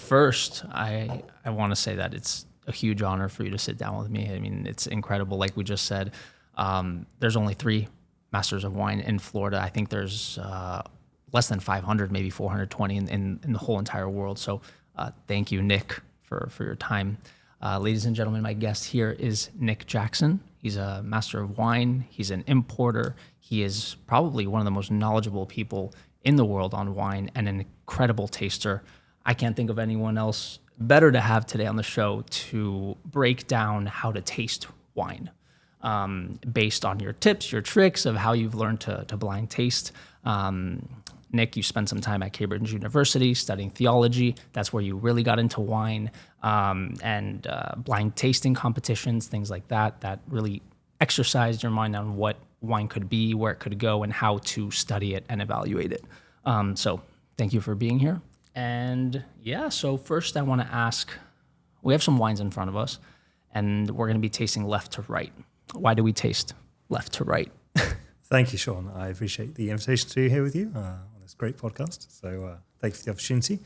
first, I want to say that it's a huge honor for you to sit down with me. I mean, it's incredible. Like we just said, there's only 3 masters of wine in Florida. I think there's less than 500, maybe 420 in the whole entire world. So thank you, Nick, for your time. Ladies and gentlemen, my guest here is Nick Jackson. He's a master of wine. He's an importer. He is probably one of the most knowledgeable people in the world on wine and an incredible taster. I can't think of anyone else better to have today on the show to break down how to taste wine based on your tips, your tricks of how you've learned to blind taste. Nick, you spent some time at Cambridge University studying theology. That's where you really got into wine and blind tasting competitions, things like that, that really exercised your mind on what wine could be, where it could go, and how to study it and evaluate it. So thank you for being here. And yeah, so first I want to ask, we have some wines in front of us, and we're going to be tasting left to right. Why do we taste left to right? Thank you, Sean. I appreciate the invitation to be here with you on this great podcast. So thank you for the opportunity.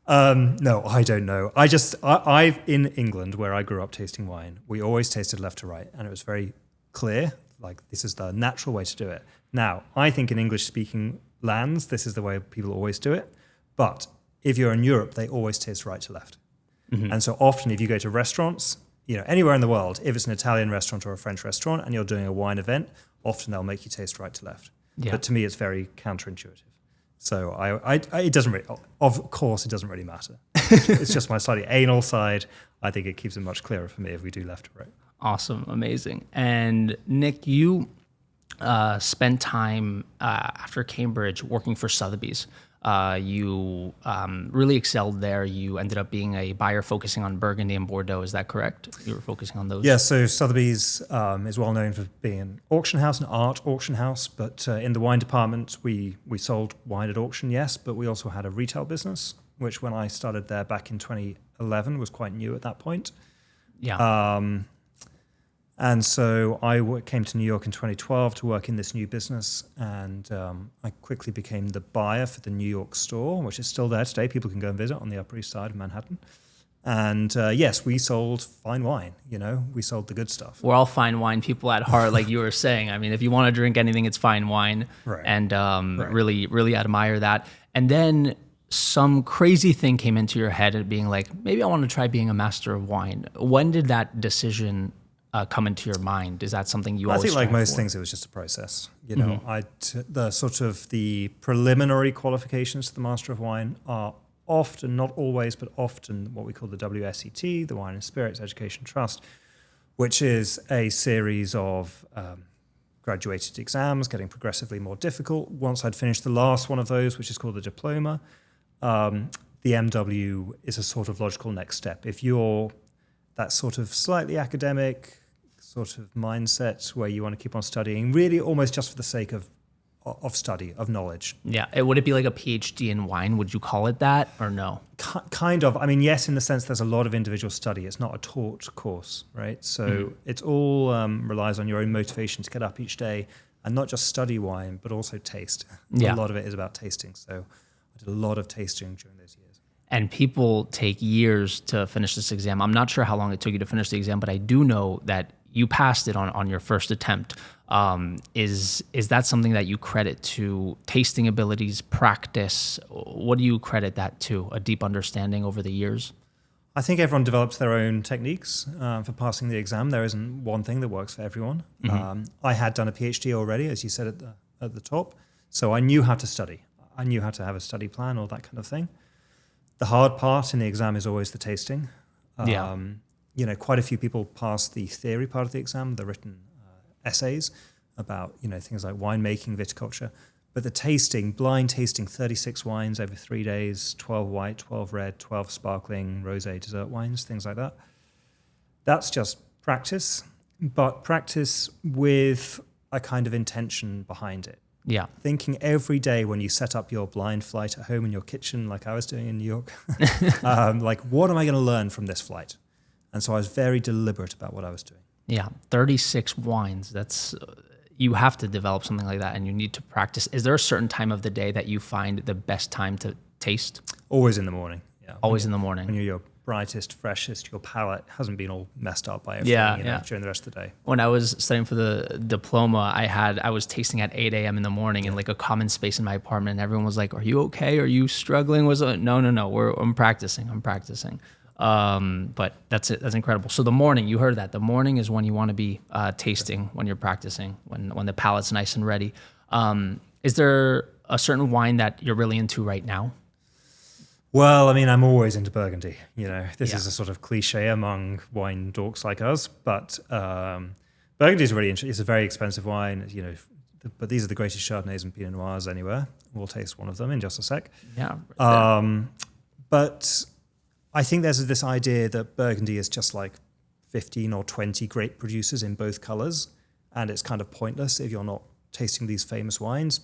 No, I don't know. I've in England, where I grew up tasting wine, we always tasted left to right, and it was very clear, like this is the natural way to do it. Now, I think in English-speaking lands, this is the way people always do it. But if you're in Europe, they always taste right to left. Mm-hmm. And so often if you go to restaurants, anywhere in the world, if it's an Italian restaurant or a French restaurant and you're doing a wine event, often they'll make you taste right to left. Yeah. But to me, it's very counterintuitive. So it doesn't really, of course, it doesn't really matter. It's just my slightly anal side. I think it keeps it much clearer for me if we do left to right. Awesome. Amazing. And Nick, you spent time after Cambridge working for Sotheby's. You really excelled there. You ended up being a buyer focusing on Burgundy and Bordeaux. Is that correct? You were focusing on those? Yeah, so Sotheby's is well known for being an auction house, an art auction house. But in the wine department, we sold wine at auction, yes, but we also had a retail business, which when I started there back in 2011 was quite new at that point. Yeah. And so I came to New York in 2012 to work in this new business, and I quickly became the buyer for the New York store, which is still there today. People can go and visit on the Upper East Side of Manhattan. And yes, we sold fine wine, we sold the good stuff. We're all fine wine people at heart, like you were saying. I mean, if you want to drink anything, it's fine wine. Right. And really, really admire that. And then some crazy thing came into your head of being like, maybe I want to try being a master of wine. When did that decision come into your mind? Is that something you always I think like most for? things, it was just a process. Mm-hmm. The preliminary qualifications to the Master of Wine are often, not always, but often what we call the WSET, the Wine and Spirits Education Trust, which is a series of graduated exams getting progressively more difficult. Once I'd finished the last one of those, which is called the diploma, the MW is a sort of logical next step. If you're that sort of slightly academic sort of mindset where you want to keep on studying, really almost just for the sake of study, of knowledge. Yeah. Would it be like a PhD in wine? Would you call it that or no? Kind of. I mean, yes, in the sense there's a lot of individual study. It's not a taught course, right? So It's all relies on your own motivation to get up each day and not just study wine, but also taste. Yeah. A lot of it is about tasting. So I did a lot of tasting during those years. And people take years to finish this exam. I'm not sure how long it took you to finish the exam, but I do know that you passed it on your first attempt. Is that something that you credit to tasting abilities, practice? What do you credit that to? A deep understanding over the years? I think everyone develops their own techniques for passing the exam. There isn't one thing that works for everyone. Mm-hmm. I had done a PhD already, as you said at the top, so I knew how to study. I knew how to have a study plan, all that kind of thing. The hard part in the exam is always the tasting. Quite a few people pass the theory part of the exam, the written essays about, things like winemaking, viticulture. But the tasting, blind tasting, 36 wines over 3 days, 12 white, 12 red, 12 sparkling, rosé, dessert wines, things like that. That's just practice, but practice with a kind of intention behind it. Yeah. Thinking every day when you set up your blind flight at home in your kitchen, like I was doing in New York, like, what am I going to learn from this flight? And so I was very deliberate about what I was doing. Yeah, 36 wines. That's you have to develop something like that, and you need to practice. Is there a certain time of the day that you find the best time to taste? Always in the morning. Always in the When morning. you're your brightest, freshest, your palate hasn't been all messed up by everything during the rest of the day. When I was studying for the diploma, I was tasting at 8 a.m. in the morning in like a common space in my apartment. And everyone was like, "Are you okay? Are you struggling?" No. I'm practicing. But that's it. That's incredible. So the morning, you heard that. The morning is when you want to be tasting, when you're practicing, when the palate's nice and ready. Is there a certain wine that you're really into right now? Well, I mean, I'm always into Burgundy. This is a sort of cliche among wine dorks like us, but Burgundy is really interesting. It's a very expensive wine, but these are the greatest Chardonnays and Pinot Noirs anywhere. We'll taste one of them in just a sec. Yeah. But I think there's this idea that Burgundy is just like 15 or 20 grape producers in both colors, and it's kind of pointless if you're not tasting these famous wines.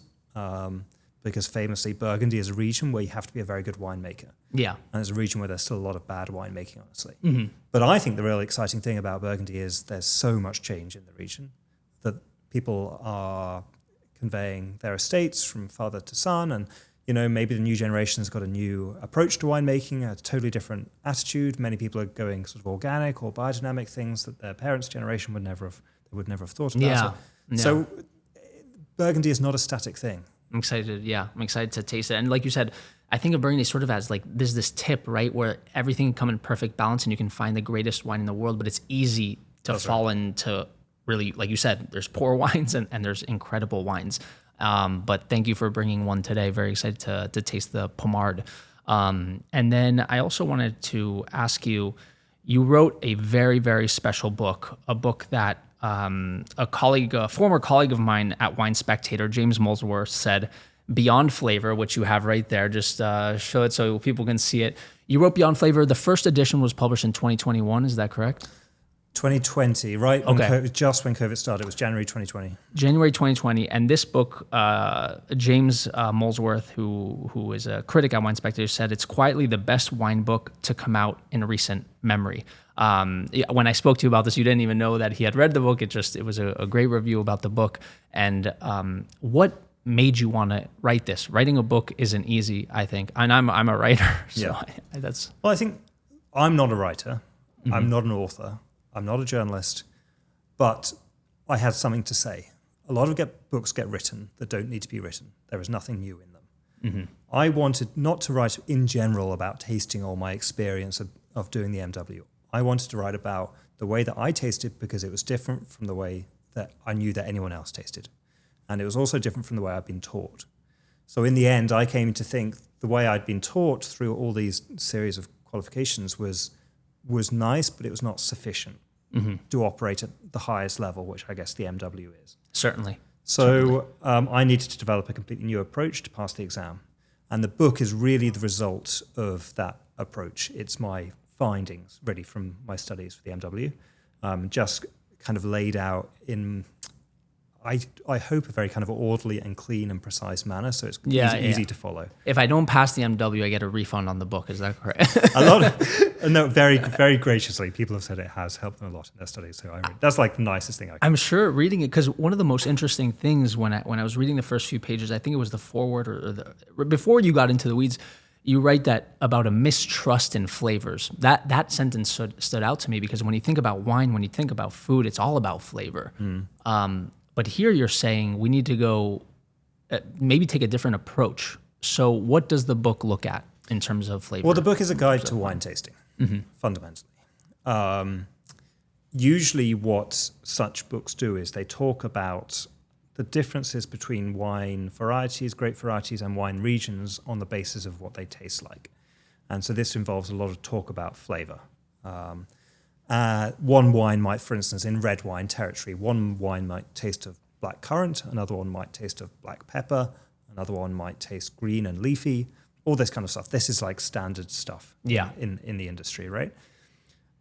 Because famously, Burgundy is a region where you have to be a very good winemaker. Yeah. And it's a region where there's still a lot of bad winemaking, honestly. Mm-hmm. But I think the really exciting thing about Burgundy is there's so much change in the region that people are conveying their estates from father to son. And, maybe the new generation has got a new approach to winemaking, a totally different attitude. Many people are going sort of organic or biodynamic things that their parents' generation would never have thought about. Yeah. So Burgundy is not a static thing. I'm excited to taste it. And like you said, I think of Burgundy sort of as like, there's this tip, right, where everything can come in perfect balance and you can find the greatest wine in the world, but it's easy to fall into really, like you said, there's poor wines and there's incredible wines. But thank you for bringing one today. Very excited to taste the Pommard. And then I also wanted to ask you, you wrote a very, very special book, a book that a former colleague of mine at Wine Spectator, James Molesworth, said, Beyond Flavour, which you have right there. Just show it so people can see it. You wrote Beyond Flavour. The first edition was published in 2021. Is that correct? 2020, right? Okay. Just when COVID started. It was January 2020. January 2020. And this book, James Molesworth, who is a critic at Wine Spectator, said it's quietly the best wine book to come out in recent memory. When I spoke to you about this, you didn't even know that he had read the book. It was a great review about the book. And what made you want to write this? Writing a book isn't easy, I think. And I'm a writer, so that's... Well, I think I'm not a writer. Mm-hmm. I'm not an author. I'm not a journalist. But I had something to say. A lot of books get written that don't need to be written. There is nothing new in them. Mm-hmm. I wanted not to write in general about tasting or my experience of doing the MW. I wanted to write about the way that I tasted because it was different from the way that I knew that anyone else tasted. And it was also different from the way I'd been taught. So in the end, I came to think the way I'd been taught through all these series of qualifications was nice, but it was not sufficient to operate at the highest level, which I guess the MW is. Certainly. So I needed to develop a completely new approach to pass the exam. And the book is really the result of that approach. It's my findings, really, from my studies for the MW, just kind of laid out in, I hope, a very kind of orderly and clean and precise manner, so it's easy to follow. If I don't pass the MW, I get a refund on the book. Is that correct? Very, very graciously, people have said it has helped them a lot in their studies. So that's like the nicest thing I can. I'm sure reading it, because one of the most interesting things when I was reading the first few pages, I think it was the foreword or before you got into the weeds, you write that about a mistrust in flavors. That sentence stood out to me because when you think about wine, when you think about food, it's all about flavor. But here you're saying we need to go, maybe take a different approach. So what does the book look at in terms of flavor? Well, the book is a guide to wine tasting, fundamentally. Usually what such books do is they talk about the differences between wine varieties, grape varieties, and wine regions on the basis of what they taste like. And so this involves a lot of talk about flavor. One wine might, for instance, in red wine territory, one wine might taste of black currant, another one might taste of black pepper, another one might taste green and leafy, all this kind of stuff. This is like standard stuff in the industry, right?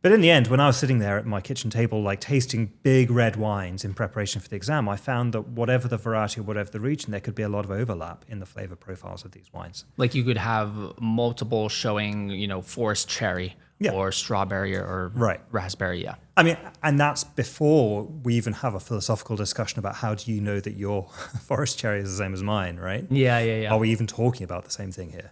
But in the end, when I was sitting there at my kitchen table, like tasting big red wines in preparation for the exam, I found that whatever the variety or whatever the region, there could be a lot of overlap in the flavor profiles of these wines. Like you could have multiple showing, forest cherry Yeah. or strawberry or Right. raspberry. Yeah. I mean, and that's before we even have a philosophical discussion about how do you know that your forest cherry is the same as mine, right? Yeah. Are we even talking about the same thing here?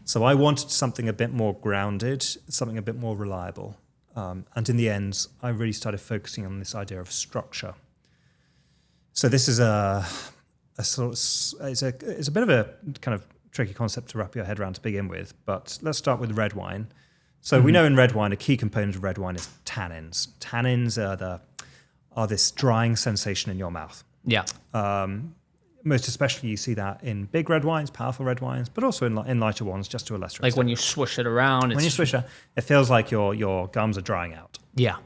So I wanted something a bit more grounded, something a bit more reliable. And in the end, I really started focusing on this idea of structure. So this is a sort of, it's a bit of a kind of tricky concept to wrap your head around to begin with, but let's start with red wine. So we know in red wine, a key component of red wine is tannins. Tannins are this drying sensation in your mouth. Yeah. Most especially you see that in big red wines, powerful red wines, but also in lighter ones, just to a lesser Like extent. when you swish it around. When you swish it, it feels like your gums are drying out. Yeah.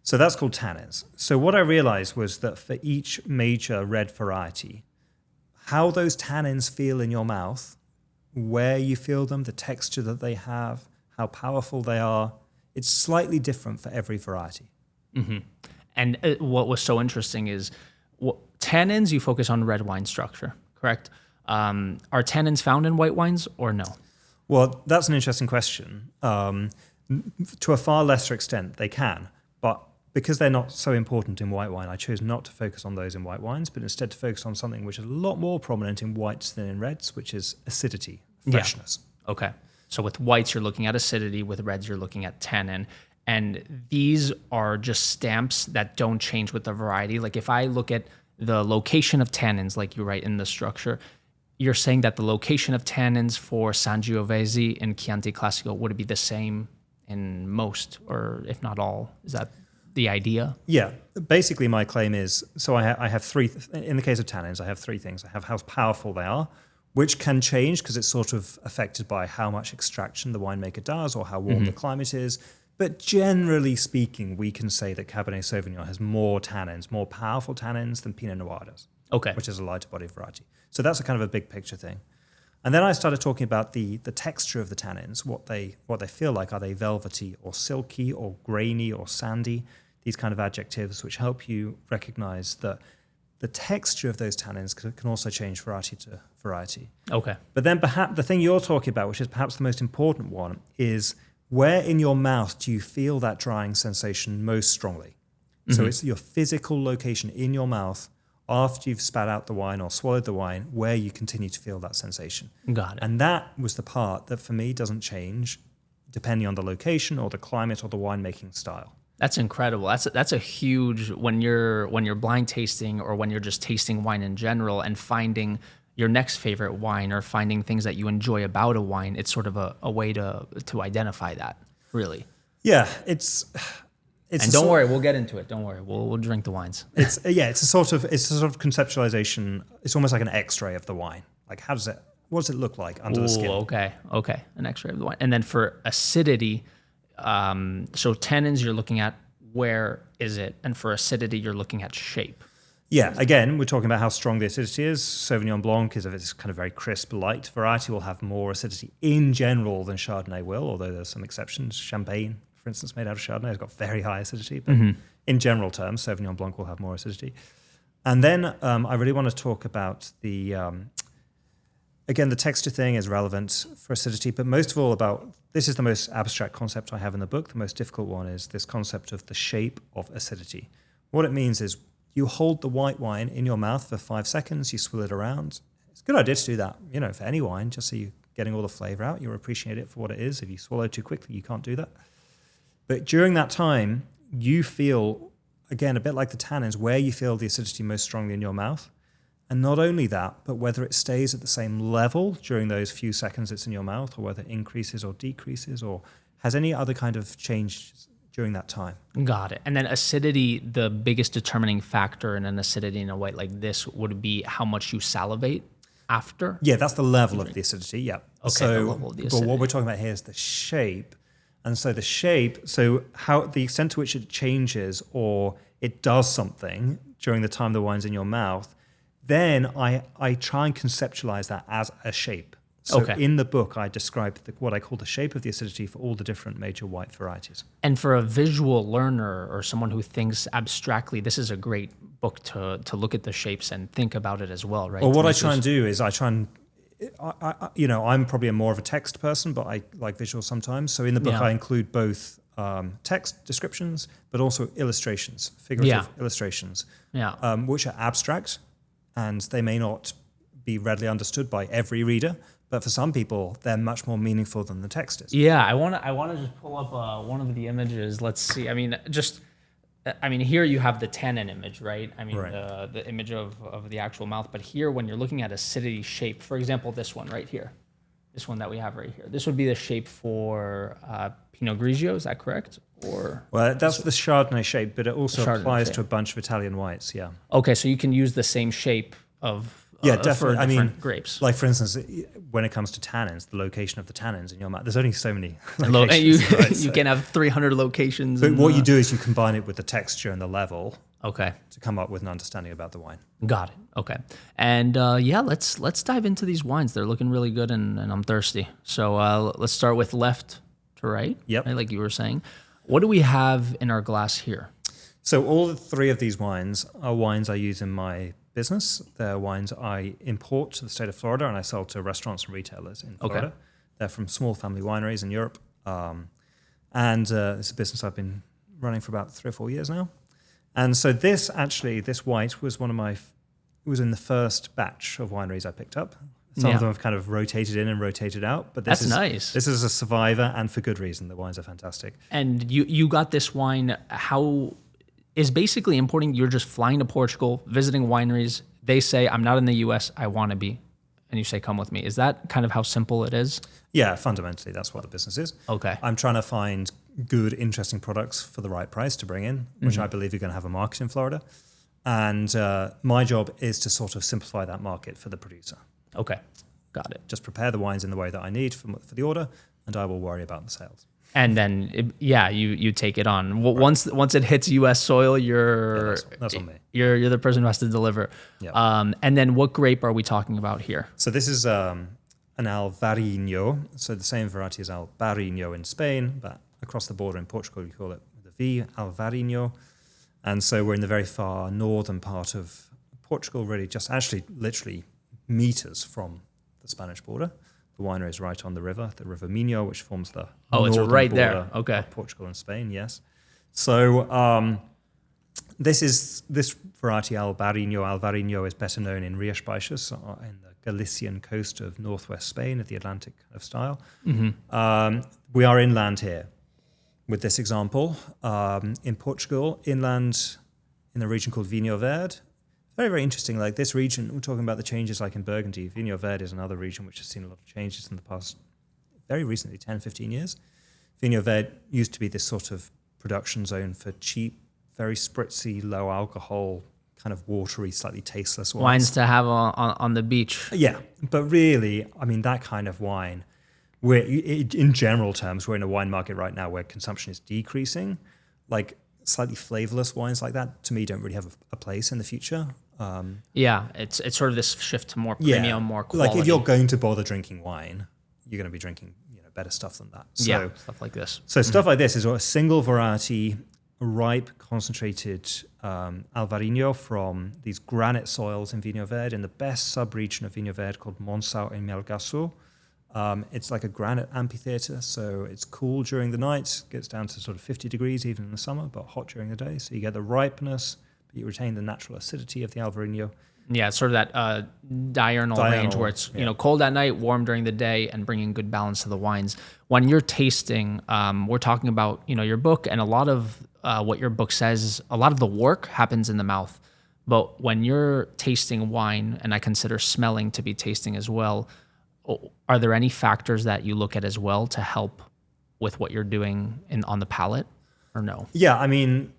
So that's called tannins. So what I realized was that for each major red variety, how those tannins feel in your mouth, where you feel them, the texture that they have, how powerful they are, it's slightly different for every variety. And what was so interesting is tannins, you focus on red wine structure, correct? Are tannins found in white wines or no? Well, that's an interesting question. To a far lesser extent, they can. But because they're not so important in white wine, I chose not to focus on those in white wines, but instead to focus on something which is a lot more prominent in whites than in reds, which is acidity, freshness. Yeah. Okay. So with whites, you're looking at acidity. With reds, you're looking at tannin. And these are just stamps that don't change with the variety. Like if I look at the location of tannins, like you write in the structure, you're saying that the location of tannins for Sangiovese and Chianti Classico would be the same in most, or if not all. Is that the idea? Yeah. Basically, my claim is, so I have three, in the case of tannins, I have three things. I have how powerful they are, which can change because it's sort of affected by how much extraction the winemaker does or how warm the climate is. But generally speaking, we can say that Cabernet Sauvignon has more tannins, more powerful tannins than Pinot Noir does, Okay. which is a lighter bodied variety. So that's a kind of a big picture thing. And then I started talking about the texture of the tannins, what they feel like. Are they velvety or silky or grainy or sandy? These kind of adjectives which help you recognize that the texture of those tannins can also change variety to variety. Okay. But then perhaps the thing you're talking about, which is perhaps the most important one, is where in your mouth do you feel that drying sensation most strongly? So it's your physical location in your mouth after you've spat out the wine or swallowed the wine where you continue to feel that sensation. Got it. And that was the part that for me doesn't change depending on the location or the climate or the winemaking style. That's incredible. That's a huge, when you're blind tasting or when you're just tasting wine in general and finding your next favorite wine or finding things that you enjoy about a wine, it's sort of a way to identify that, really. Yeah, it's And don't worry, we'll get into it. Don't worry, we'll drink the wines. It's a sort of conceptualization. It's almost like an X-ray of the wine. Like what does it look like under the skin? Okay, an X-ray of the wine. And then for acidity, so tannins you're looking at where is it, and for acidity you're looking at shape. Yeah, again, we're talking about how strong the acidity is. Sauvignon Blanc is of its kind of very crisp, light variety, will have more acidity in general than Chardonnay will, although there's some exceptions. Champagne, for instance, made out of Chardonnay, has got very high acidity, but in general terms, Sauvignon Blanc will have more acidity. And then I really want to talk about again, the texture thing is relevant for acidity, but most of all this is the most abstract concept I have in the book. The most difficult one is this concept of the shape of acidity. What it means is you hold the white wine in your mouth for 5 seconds, you swill it around. It's a good idea to do that, for any wine, just so you're getting all the flavor out. You'll appreciate it for what it is. If you swallow too quickly, you can't do that. But during that time, you feel, again, a bit like the tannins, where you feel the acidity most strongly in your mouth. And not only that, but whether it stays at the same level during those few seconds it's in your mouth, or whether it increases or decreases, or has any other kind of change during that time. Got it. And then acidity, the biggest determining factor in an acidity in a white like this would be how much you salivate after? Yeah, that's the level of the acidity, yeah. Okay, the level of the acidity. But what we're talking about here is the shape. And so the shape, so how the extent to which it changes or it does something during the time the wine's in your mouth, then I try and conceptualize that as a shape. So in the book, I describe what I call the shape of the acidity for all the different major white varieties. And for a visual learner or someone who thinks abstractly, this is a great book to look at the shapes and think about it as well, right? Well, what I try and do is I try and I'm probably more of a text person, but I like visuals sometimes. So in the book, Yeah. I include both text descriptions, but also illustrations, figurative illustrations, which are abstract, and they may not be readily understood by every reader. But for some people, they're much more meaningful than the text is. Yeah, I want to just pull up one of the images. Let's see. I mean, here you have the tannin image, right? I mean, Right. the image of the actual mouth. But here, when you're looking at acidity shape, for example, this one right here, this one that we have right here, this would be the shape for Pinot Grigio. Is that correct? Or Well, that's the Chardonnay shape, but it also Chardonnay applies shape. to a bunch of Italian whites. Yeah. Okay, so you can use the same shape of Definitely. for different grapes. Like for instance, when it comes to tannins, the location of the tannins in your mouth, there's only so many And locations. Right? you can have 300 locations. But what you do is you combine it with the texture and the level Okay, to come up with an understanding about the wine. got it. Okay, and let's dive into these wines. They're looking really good, and I'm thirsty. So let's start with left to right. Yep. Right, like you were saying. What do we have in our glass here? So all three of these wines are wines I use in my business. They're wines I import to the state of Florida and I sell to restaurants and retailers in Florida. Okay. They're from small family wineries in Europe. It's a business I've been running for about 3 or 4 years now. And so this white was it was in the first batch of wineries I picked up. Some of them have kind of rotated in and rotated out, but That's nice. This is a survivor, and for good reason. The wines are fantastic. And you got this wine. How is basically importing? You're just flying to Portugal, visiting wineries. They say, "I'm not in the U.S. I want to be," and you say, "Come with me." Is that kind of how simple it is? Yeah, fundamentally, that's what the business is. Okay. I'm trying to find good, interesting products for the right price to bring in, which I believe you're going to have a market in Florida. And my job is to sort of simplify that market for the producer. Okay, got it. Just prepare the wines in the way that I need for the order, and I will worry about the sales. And then, you take it on. Once it hits U.S. soil, That's on me. You're the person who has to deliver. Yeah. And then, what grape are we talking about here? So this is an Alvarinho, so the same variety as Albarino in Spain, but across the border in Portugal, you call it the V, Alvarinho. And so we're in the very far northern part of Portugal, really just actually literally meters from the Spanish border. The winery is right on the River Minho, which forms the it's northern right border there. Okay. of Portugal and Spain, yes. So this variety, Alvarinho, is better known in Rias Baixas, in the Galician coast of northwest Spain, at the Atlantic kind of style. We are inland here with this example. In Portugal, inland in a region called Vinho Verde. Very, very interesting. Like this region, we're talking about the changes like in Burgundy. Vinho Verde is another region which has seen a lot of changes in the past, very recently, 10, 15 years. Vinho Verde used to be this sort of production zone for cheap, very spritzy, low alcohol, kind of watery, slightly tasteless Wines to have on the beach. Yeah, but really, I mean, that kind of wine, in general terms, we're in a wine market right now where consumption is decreasing. Like slightly flavorless wines like that, to me, don't really have a place in the future. It's sort of this shift to more premium, more quality. Like if you're going to bother drinking wine, you're going to be drinking better stuff than that. So, stuff like this. So stuff like this is a single variety, ripe, concentrated Alvarinho from these granite soils in Vinho Verde, in the best sub-region of Vinho Verde called Monção e Melgaço. It's like a granite amphitheater, so it's cool during the night, gets down to sort of 50 degrees even in the summer, but hot during the day. So you get the ripeness, but you retain the natural acidity of the Alvarinho. Yeah, it's sort of that diurnal range where it's cold at night, warm during the day, and bringing good balance to the wines. When you're tasting, we're talking about your book, and a lot of what your book says, a lot of the work happens in the mouth. But when you're tasting wine, and I consider smelling to be tasting as well, are there any factors that you look at as well to help with what you're doing on the palate, or no? Yeah, I mean,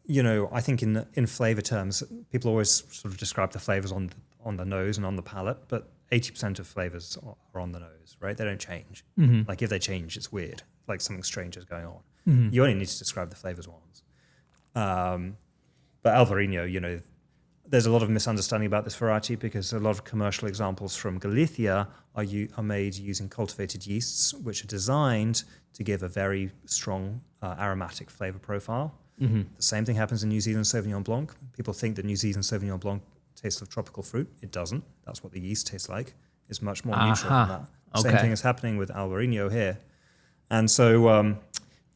I think in flavor terms, people always sort of describe the flavors on the nose and on the palate, but 80% of flavors are on the nose, right? They don't change. Mm-hmm. Like if they change, it's weird. Like something strange is going on. Mm-hmm. You only need to describe the flavors once. But Alvarinho, there's a lot of misunderstanding about this variety because a lot of commercial examples from Galicia are made using cultivated yeasts, which are designed to give a very strong aromatic flavor profile. Mm-hmm. The same thing happens in New Zealand Sauvignon Blanc. People think that New Zealand Sauvignon Blanc tastes of tropical fruit. It doesn't. That's what the yeast tastes like. is much more neutral than that. Same Okay. thing is happening with Albarino here. And so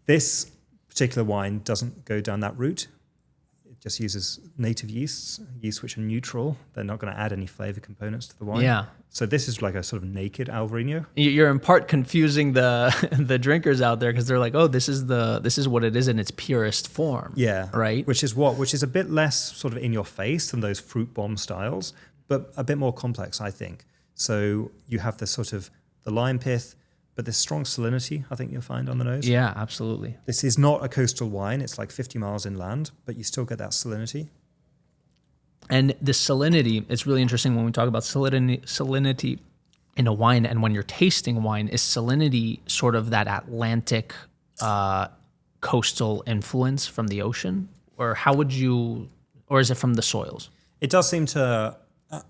this particular wine doesn't go down that route. It just uses native yeasts which are neutral. They're not going to add any flavor components to the wine. Yeah. So this is like a sort of naked Albarino. You're in part confusing the the drinkers out there because they're like, oh, this is what it is in its purest form. Yeah. Right. Which is a bit less sort of in your face than those fruit bomb styles, but a bit more complex, I think. So you have the sort of the lime pith, but there's strong salinity, I think you'll find on the nose. Yeah, absolutely. This is not a coastal wine. It's like 50 miles inland, but you still get that salinity. And the salinity, it's really interesting when we talk about salinity in a wine, and when you're tasting wine, is salinity sort of that Atlantic coastal influence from the ocean? Or or is it from the soils? It does seem to,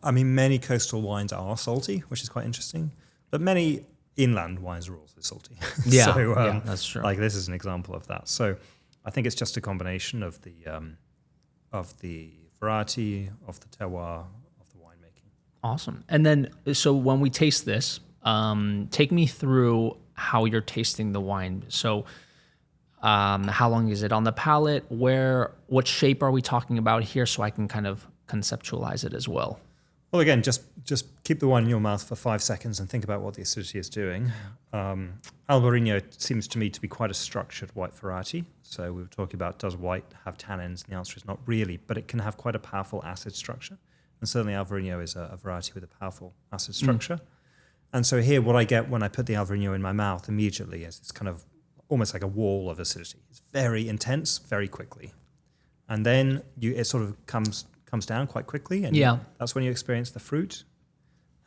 many coastal wines are salty, which is quite interesting, but many inland wines are also salty. Yeah, So, yeah, that's true. Like this is an example of that. So I think it's just a combination of the variety, of the terroir, of the winemaking. Awesome. And then, so when we taste this, take me through how you're tasting the wine. So how long is it on the palate? What shape are we talking about here, so I can kind of conceptualize it as well? Well, again, just keep the wine in your mouth for 5 seconds and think about what the acidity is doing. Albarino seems to me to be quite a structured white variety. So we were talking about, does white have tannins? And the answer is not really, but it can have quite a powerful acid structure. And certainly Albarino is a variety with a powerful acid structure. And so here, what I get when I put the Albarino in my mouth immediately is it's kind of almost like a wall of acidity. It's very intense, very quickly. And then it sort of comes down quite quickly, and that's when you experience the fruit.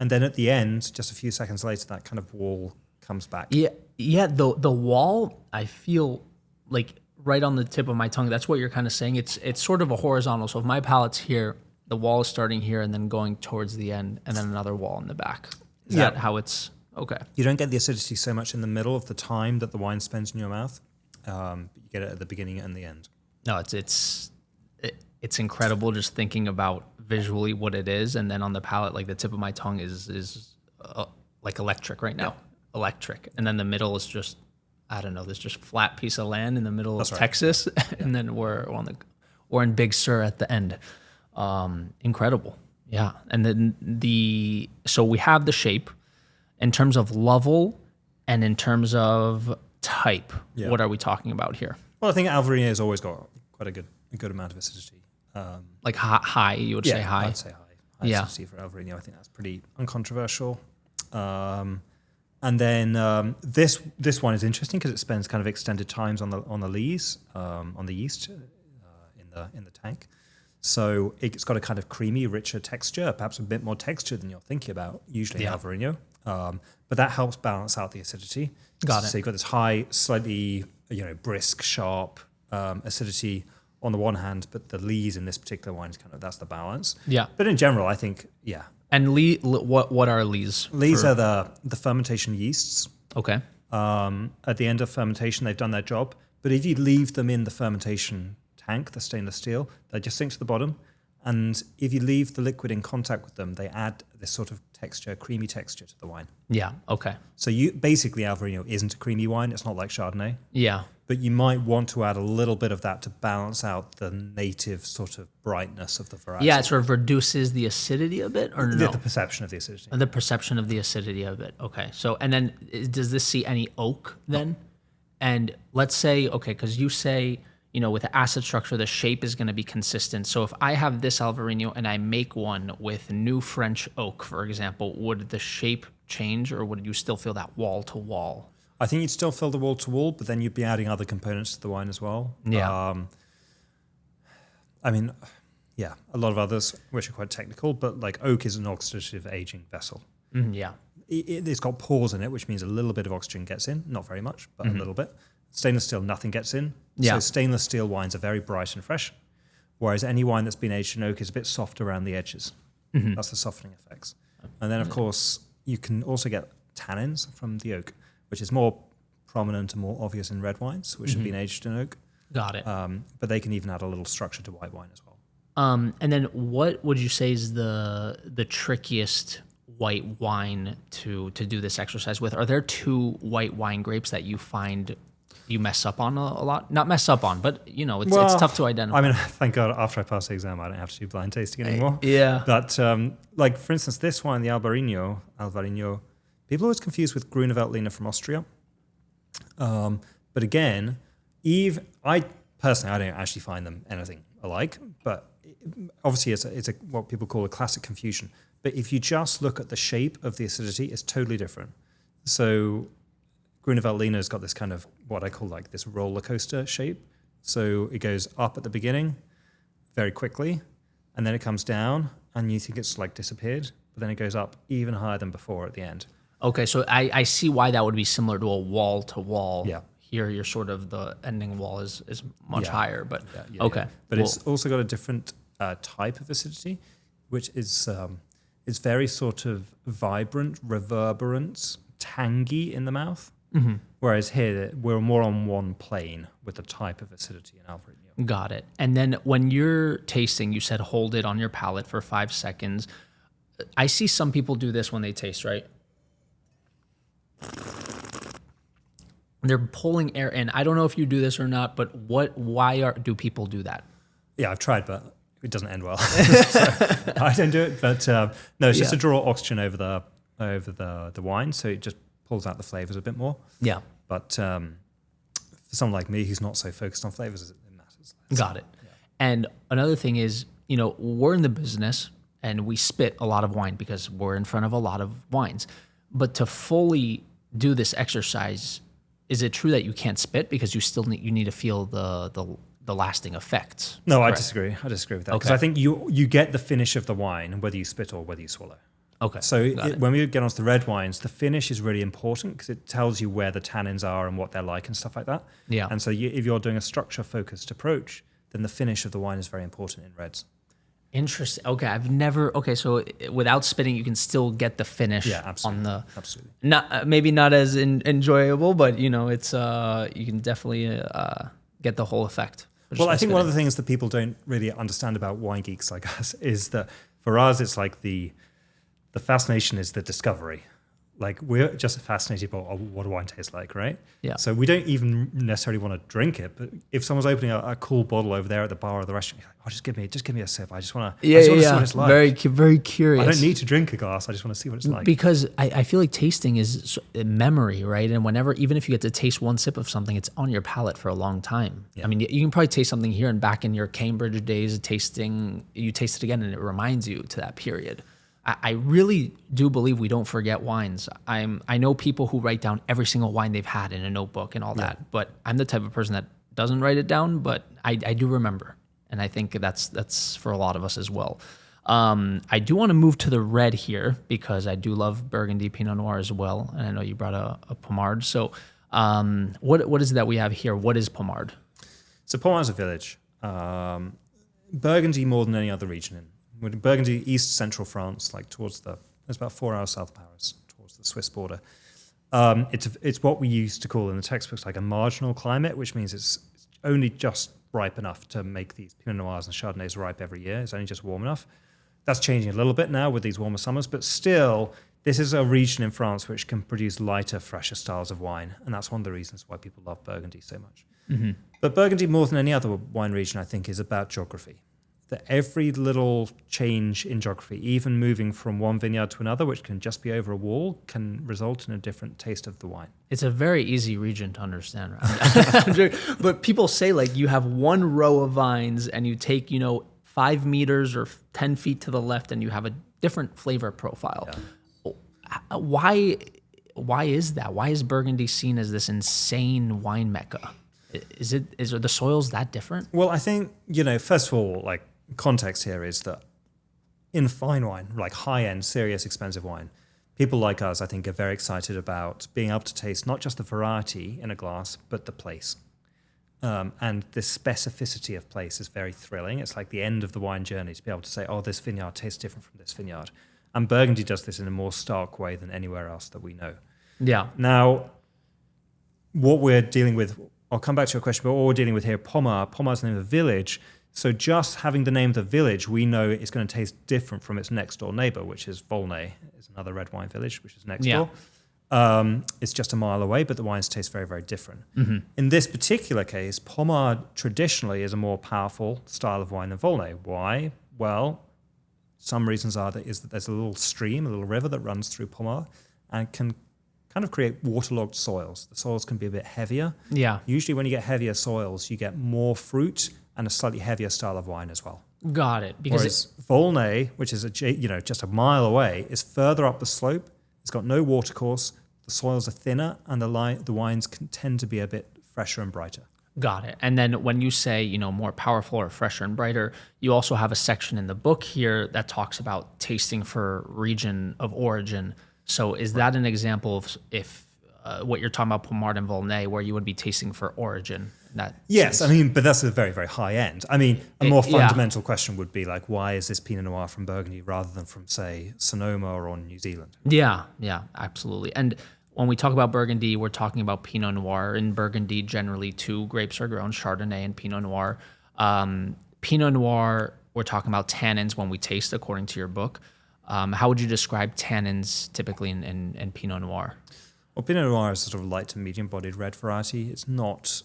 And then at the end, just a few seconds later, that kind of wall comes back. Yeah. The wall, I feel like right on the tip of my tongue. That's what you're kind of saying. It's sort of a horizontal. So if my palate's here, the wall is starting here and then going towards the end, and then another wall in the back. Is that how it's okay? You don't get the acidity so much in the middle of the time that the wine spends in your mouth. But you get it at the beginning and the end. No, it's incredible just thinking about visually what it is, and then on the palate, like the tip of my tongue is like electric right now, electric, and then the middle is just, I don't know, this just flat piece of land in the middle of Texas, and then we're in Big Sur at the end. Incredible, yeah. And then so we have the shape in terms of level and in terms of type. Yeah. What are we talking about here? Well, I think Albarino has always got quite a good amount of acidity. Like high, you would say high? I'd say high acidity for Albarino. I think that's pretty uncontroversial. And then this one is interesting because it spends kind of extended times on the lees, on the yeast in the tank. So it's got a kind of creamy, richer texture, perhaps a bit more texture than you're thinking about usually in Albarino. But that helps balance out the acidity. Got it. So you've got this high, slightly brisk, sharp acidity on the one hand, but the lees in this particular wine is that's the balance. Yeah. But in general, I think, And what are lees? Lees are the fermentation yeasts. Okay. At the end of fermentation, they've done their job. But if you leave them in the fermentation tank, the stainless steel, they just sink to the bottom. And if you leave the liquid in contact with them, they add this sort of texture, creamy texture to the wine. Yeah, okay. So basically Albarino isn't a creamy wine. It's not like Chardonnay. Yeah. But you might want to add a little bit of that to balance out the native sort of brightness of the variety. Yeah, it sort of reduces the acidity a bit, or no? The perception of the acidity. The perception of the acidity of it. Okay. So, and then does this see any oak then? No. And let's say, okay, because you say, with the acid structure, the shape is going to be consistent. So if I have this Albarino and I make one with new French oak, for example, would the shape change, or would you still feel that wall to wall? I think you'd still fill the wall to wall, but then you'd be adding other components to the wine as well. Yeah. A lot of others, which are quite technical, but like oak is an oxidative aging vessel. Yeah. It's got pores in it, which means a little bit of oxygen gets in, not very much, but a little bit. Stainless steel, nothing gets in. Yeah. So stainless steel wines are very bright and fresh, whereas any wine that's been aged in oak is a bit soft around the edges. Mm-hmm. That's the softening effects. And then, of course, you can also get tannins from the oak, which is more prominent and more obvious in red wines, which have been aged in oak. Got it. But they can even add a little structure to white wine as well. And then what would you say is the trickiest white wine to do this exercise with? Are there two white wine grapes that you find you mess up on a lot? Not mess up on, but it's tough to identify. I mean, thank God after I pass the exam, I don't have to do blind tasting anymore. Yeah. But like for instance, this wine, the Alvarinho, people are always confused with Grüne Veltliner from Austria. But again, I personally don't actually find them anything alike. But obviously, it's a what people call a classic confusion. But if you just look at the shape of the acidity, it's totally different. So Grüne Veltliner got this kind of what I call like this roller coaster shape. So it goes up at the beginning very quickly, and then it comes down, and you think it's like disappeared, but then it goes up even higher than before at the end. Okay, so I see why that would be similar to a wall to wall. Yeah. Here, you're sort of the ending wall is much higher, but okay. But it's also got a different type of acidity, which is it's very sort of vibrant, reverberant, tangy in the mouth. Mm-hmm. Whereas here, we're more on one plane with the type of acidity in Alvarinho. Got it. And then when you're tasting, you said hold it on your palate for 5 seconds. I see some people do this when they taste, right? They're pulling air in. I don't know if you do this or not, but why do people do that? Yeah, I've tried, but it doesn't end well. So I don't do it. But no, it's just to draw oxygen over the wine, so it just pulls out the flavors a bit more. Yeah. But for someone like me who's not so focused on flavors, it matters. Got it. Yeah. And another thing is, we're in the business and we spit a lot of wine because we're in front of a lot of wines. But to fully do this exercise, is it true that you can't spit because you need to feel the lasting effects? No, Correct. I disagree with that because I think you get the finish of the wine whether you spit or whether you swallow. Okay. So when we get onto the red wines, the finish is really important because it tells you where the tannins are and what they're like and stuff like that. Yeah. And so if you're doing a structure-focused approach, then the finish of the wine is very important in reds. Interesting. Okay, so without spitting, you can still get the finish. Yeah, absolutely. On the absolutely. Maybe not as enjoyable, but it's you can definitely get the whole effect. Well, I think one of the things that people don't really understand about wine geeks like us is that for us, it's like the fascination is the discovery. Like we're just fascinated by what a wine tastes like, right? Yeah. So we don't even necessarily want to drink it, but if someone's opening a cool bottle over there at the bar or the restaurant, you're like, oh, just give me a sip. I just want to see what it's like. Very curious. I don't need to drink a glass. I just want to see what it's like. Because I feel like tasting is memory, right? And even if you get to taste one sip of something, it's on your palate for a long time. Yeah. I mean, you can probably taste something here and back in your Cambridge days of tasting, you taste it again and it reminds you to that period. I really do believe we don't forget wines. I know people who write down every single wine they've had in a notebook and all that, but I'm the type of person that doesn't write it down, but I do remember. And I think that's for a lot of us as well. I do want to move to the red here because I do love Burgundy Pinot Noir as well. And I know you brought a Pommard. So what is it that we have here? What is Pommard? So Pommard's a village. Burgundy more than any other region in Burgundy, east central France, like it's about 4 hours south of Paris, towards the Swiss border. It's what we used to call in the textbooks like a marginal climate, which means it's only just ripe enough to make these Pinot Noirs and Chardonnays ripe every year. It's only just warm enough. That's changing a little bit now with these warmer summers, but still, this is a region in France which can produce lighter, fresher styles of wine, and that's one of the reasons why people love Burgundy so much. Mm-hmm. But Burgundy, more than any other wine region, I think, is about geography. That every little change in geography, even moving from one vineyard to another, which can just be over a wall, can result in a different taste of the wine. It's a very easy region to understand. But people say like you have one row of vines and you take, 5 meters or 10 feet to the left and you have a different flavor profile. Yeah. Why is that? Why is Burgundy seen as this insane wine mecca? Are the soils that different? Well, I think, first of all, like, context here is that in fine wine, like high-end, serious, expensive wine, people like us, I think, are very excited about being able to taste not just the variety in a glass, but the place. And the specificity of place is very thrilling. It's like the end of the wine journey to be able to say, oh, this vineyard tastes different from this vineyard. And Burgundy does this in a more stark way than anywhere else that we know. Yeah. Now, what we're dealing with, I'll come back to your question, but what we're dealing with here, Pommard's the name of the village. So just having the name of the village, we know it's going to taste different from its next door neighbor, which is Volnay. It's another red wine village, which is next door. It's just a mile away, but the wines taste very, very different. In this particular case, Pommard traditionally is a more powerful style of wine than Volnay. Why? Well, some reasons are that there's a little stream, a little river that runs through Pommard and can kind of create waterlogged soils. The soils can be a bit heavier. Yeah. Usually when you get heavier soils, you get more fruit and a slightly heavier style of wine as well. Got it. Because whereas Volnay, which is just a mile away, is further up the slope. It's got no watercourse. The soils are thinner, and the wines can tend to be a bit fresher and brighter. Got it. And then when you say, more powerful or fresher and brighter, you also have a section in the book here that talks about tasting for region of origin. So is that an example of if what you're talking about Pommard and Volnay, where you would be tasting for origin? Yes, but that's a very, very high end. A more fundamental question would be like, why is this Pinot Noir from Burgundy rather than from, say, Sonoma or New Zealand? Yeah, absolutely. And when we talk about Burgundy, we're talking about Pinot Noir. In Burgundy, generally 2 grapes are grown, Chardonnay and Pinot Noir. Pinot Noir, we're talking about tannins when we taste, according to your book. How would you describe tannins typically in Pinot Noir? Well, Pinot Noir is sort of light to medium-bodied red variety. It's not...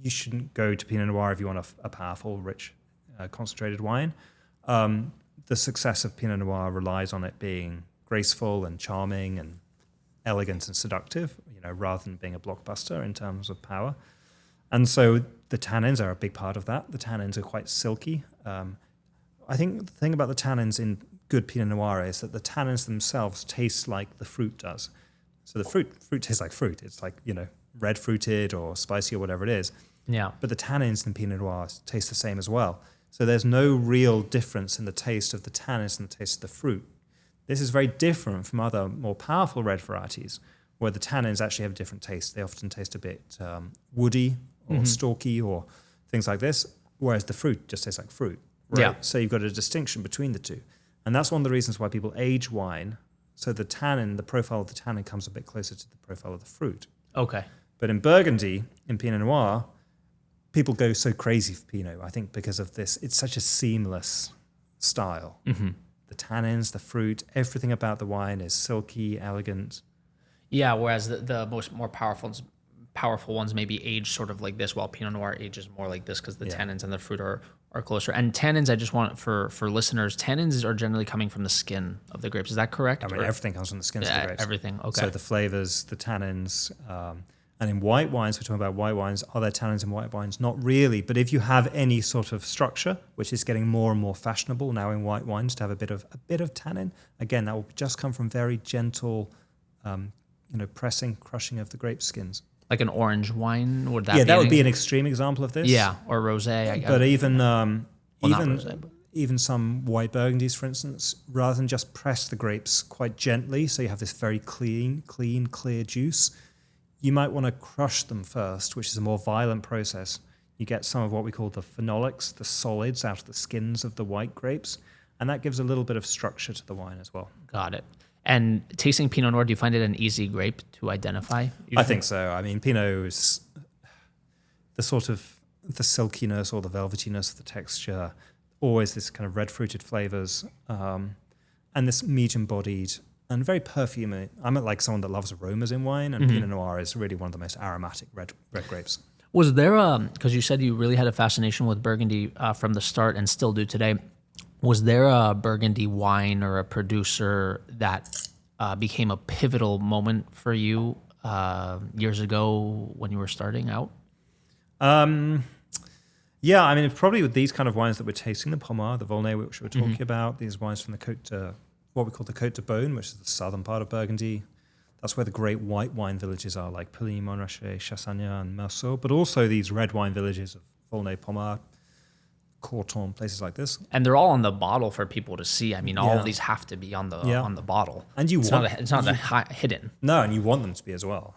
You shouldn't go to Pinot Noir if you want a powerful, rich, concentrated wine. The success of Pinot Noir relies on it being graceful and charming and elegant and seductive, rather than being a blockbuster in terms of power. And so the tannins are a big part of that. The tannins are quite silky. I think the thing about the tannins in good Pinot Noir is that the tannins themselves taste like the fruit does. So the fruit tastes like fruit. It's like, red fruited or spicy or whatever it is. Yeah. But the tannins in Pinot Noir taste the same as well. So there's no real difference in the taste of the tannins and the taste of the fruit. This is very different from other more powerful red varieties where the tannins actually have a different taste. They often taste a bit woody or stalky or things like this, whereas the fruit just tastes like fruit. Right? Yeah. So you've got a distinction between the two. And that's one of the reasons why people age wine. So the profile of the tannin comes a bit closer to the profile of the fruit. Okay. But in Burgundy, in Pinot Noir, people go so crazy for Pinot, I think, because of this. It's such a seamless style. The tannins, the fruit, everything about the wine is silky, elegant. Yeah, whereas the more powerful ones may be aged sort of like this, while Pinot Noir ages more like this because the tannins and the fruit are closer. And tannins, I just want for listeners, tannins are generally coming from the skin of the grapes. Is that correct? Everything comes from the skins of the grapes. Everything, okay. So the flavors, the tannins, and in white wines, we're talking about white wines. Are there tannins in white wines? Not really. But if you have any sort of structure, which is getting more and more fashionable now in white wines to have a bit of tannin, again, that will just come from very gentle, pressing, crushing of the grape skins. Like an orange wine? Would that that would be an extreme example of this. Yeah, or rosé. But even rosé, but even some white Burgundies, for instance, rather than just press the grapes quite gently, so you have this very clean, clear juice, you might want to crush them first, which is a more violent process. You get some of what we call the phenolics, the solids out of the skins of the white grapes, and that gives a little bit of structure to the wine as well. Got it. And tasting Pinot Noir, do you find it an easy grape to identify? Usually? I think so. Pinot is the sort of the silkiness or the velvetiness of the texture, always this kind of red-fruited flavors, and this medium-bodied and very perfumey. I'm like someone that loves aromas in wine, and Pinot Noir is really one of the most aromatic red grapes. Was there because you said you really had a fascination with Burgundy from the start and still do today, was there a Burgundy wine or a producer that became a pivotal moment for you years ago when you were starting out? Yeah, probably with these kind of wines that we're tasting, the Pommard, the Volnay, which we're talking about, these wines from what we call the Côte de Beaune, which is the southern part of Burgundy. That's where the great white wine villages are, like Pouilly, Montrachet, Chassagne, and Meursault, but also these red wine villages of Volnay, Pommard, Corton, places like this. And they're all on the bottle for people to see. All of these have to be on the bottle. And it's not hidden. No, and you want them to be as well.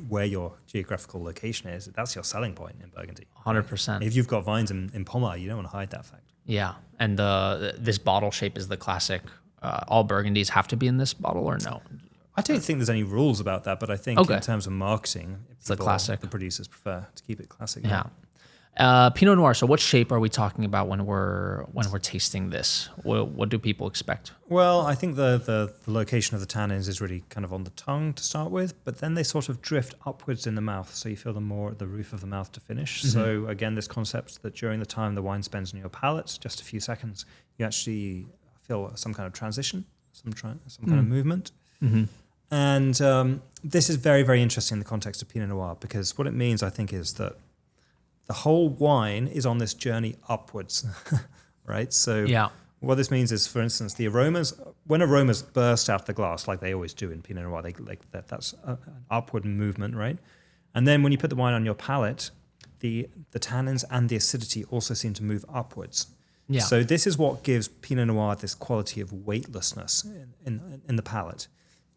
Where your geographical location is, that's your selling point in Burgundy. 100%. If you've got vines in Pommard, you don't want to hide that fact. Yeah, and this bottle shape is the classic. All Burgundies have to be in this bottle, or no? I don't think there's any rules about that, but I think in terms of marketing, it's the classic. The producers prefer to keep it classic. Yeah. Pinot Noir. So what shape are we talking about when we're tasting this? What do people expect? Well, I think the location of the tannins is really kind of on the tongue to start with, but then they sort of drift upwards in the mouth, so you feel them more at the roof of the mouth to finish. Mm-hmm. So again, this concept that during the time the wine spends on your palate, just a few seconds, you actually feel some kind of transition, some kind of movement. Mm-hmm. And this is very, very interesting in the context of Pinot Noir, because what it means, I think, is that the whole wine is on this journey upwards, right? So what this means is, for instance, the aromas, when aromas burst out the glass, like they always do in Pinot Noir, that's an upward movement, right? And then when you put the wine on your palate, the tannins and the acidity also seem to move upwards. Yeah. So this is what gives Pinot Noir this quality of weightlessness in the palate.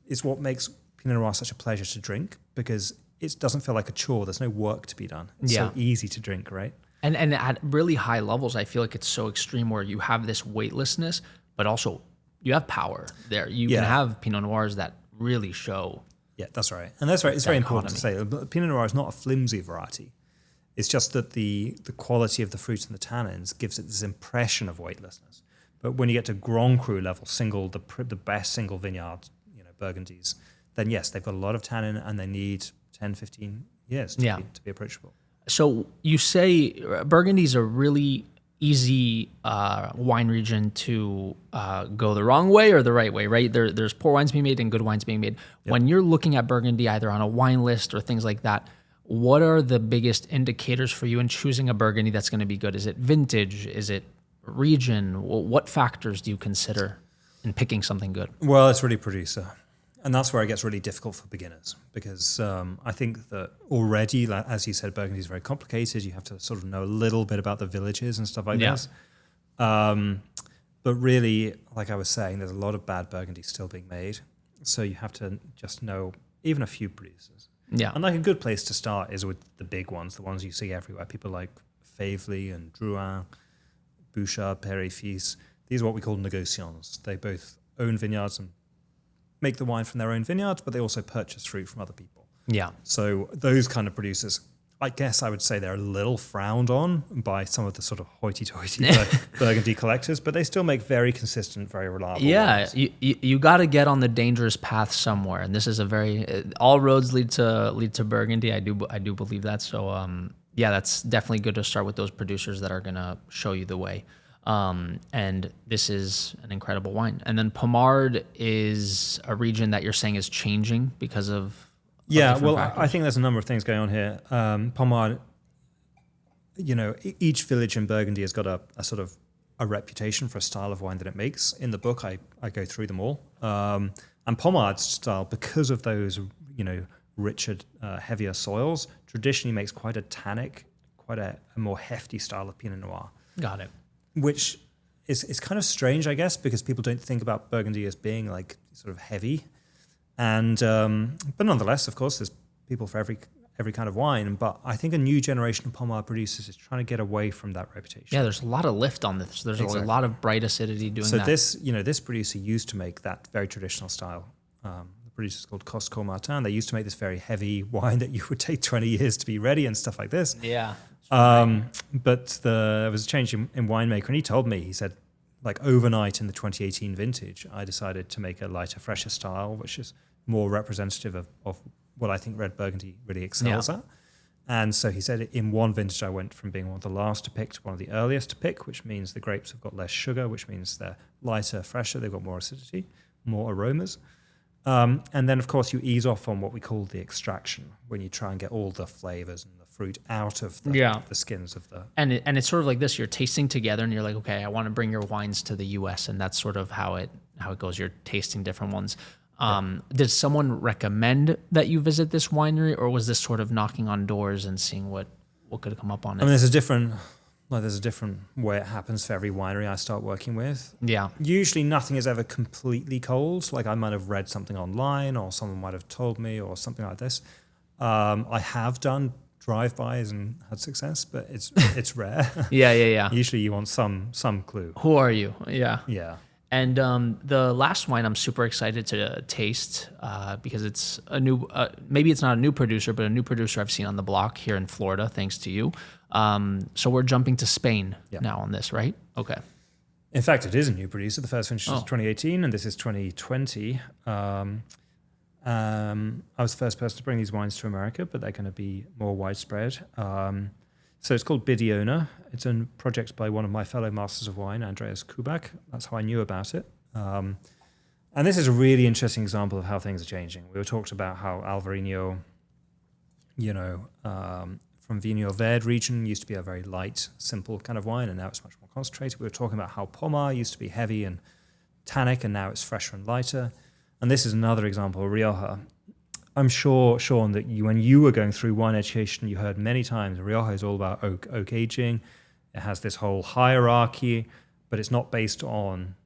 It's what makes Pinot Noir such a pleasure to drink, because it doesn't feel like a chore. There's no work to be done. It's so easy to drink, right? And at really high levels, I feel like it's so extreme where you have this weightlessness, but also you have power there. You can have Pinot Noirs that really show. Yeah, that's right. And that's right. It's very important to say. Pinot Noir is not a flimsy variety. It's just that the quality of the fruit and the tannins gives it this impression of weightlessness. But when you get to Grand Cru level, the best single vineyard, Burgundies, then yes, they've got a lot of tannin and they need 10, 15 years to be approachable. So you say Burgundy is a really easy wine region to go the wrong way or the right way, right? There's poor wines being made and good wines being made. Yep. When you're looking at Burgundy, either on a wine list or things like that, what are the biggest indicators for you in choosing a Burgundy that's going to be good? Is it vintage? Is it region? What factors do you consider in picking something good? Well, it's really producer. And that's where it gets really difficult for beginners, because I think that already, as you said, Burgundy is very complicated. You have to sort of know a little bit about the villages and stuff like this. But really, like I was saying, there's a lot of bad Burgundy still being made. So you have to just know even a few producers. Yeah. And like a good place to start is with the big ones, the ones you see everywhere. People like Favely and Drouin, Bouchard, Perry Fils. These are what we call négociants. They both own vineyards and make the wine from their own vineyards, but they also purchase fruit from other people. Yeah. So those kind of producers, I guess I would say they're a little frowned on by some of the sort of hoity-toity Burgundy collectors, but they still make very consistent, very reliable wines. You got to get on the dangerous path somewhere, and this is all roads lead to Burgundy. I do believe that. So that's definitely good to start with those producers that are going to show you the way. And this is an incredible wine. And then Pommard is a region that you're saying is changing because of well, factors. I think there's a number of things going on here. Pommard, each village in Burgundy has got a sort of a reputation for a style of wine that it makes. In the book, I go through them all. And Pommard's style, because of those, richer, heavier soils, traditionally makes quite a tannic, quite a more hefty style of Pinot Noir. Got it. Which is kind of strange, I guess, because people don't think about Burgundy as being like sort of heavy. And but nonetheless, of course, there's people for every kind of wine. But I think a new generation of Pommard producers is trying to get away from that reputation. Yeah, there's a lot of lift on this. There's a lot of bright acidity doing that. So this producer used to make that very traditional style. The producer's called Cosco Martin. They used to make this very heavy wine that you would take 20 years to be ready and stuff like this. Yeah. But there was a change in winemaker, and he told me, he said, like overnight in the 2018 vintage, I decided to make a lighter, fresher style, which is more representative of what I think red Burgundy really excels at. And so he said in one vintage, I went from being one of the last to pick to one of the earliest to pick, which means the grapes have got less sugar, which means they're lighter, fresher, they've got more acidity, more aromas. And then, of course, you ease off on what we call the extraction, when you try and get all the flavors and the fruit out of the skins of the... And it's sort of like this, you're tasting together and you're like, okay, I want to bring your wines to the US, and that's sort of how it goes. You're tasting different ones. Did someone recommend that you visit this winery, or was this sort of knocking on doors and seeing what could come up on it? I mean, there's a different way it happens for every winery I start working with. Yeah. Usually nothing is ever completely cold. Like I might have read something online, or someone might have told me, or something like this. I have done drive-bys and had success, but it's rare. Yeah. Usually you want some clue. Who are you? Yeah. Yeah. And the last wine I'm super excited to taste because it's a new, maybe it's not a new producer, but a new producer I've seen on the block here in Florida, thanks to you. So we're jumping to Spain now on this, right? Okay. In fact, it is a new producer. The first vintage was 2018, and this is 2020. I was the first person to bring these wines to America, but they're going to be more widespread. So it's called Bidiona. It's a project by one of my fellow masters of wine, Andreas Kubak. That's how I knew about it. And this is a really interesting example of how things are changing. We were talked about how Alvarinho, from Vinho Verde region used to be a very light, simple kind of wine, and now it's much more concentrated. We were talking about how Pomar used to be heavy and tannic, and now it's fresher and lighter. And this is another example of Rioja. I'm sure, Sean, that when you were going through wine education, you heard many times Rioja is all about oak aging. It has this whole hierarchy, but it's not based on,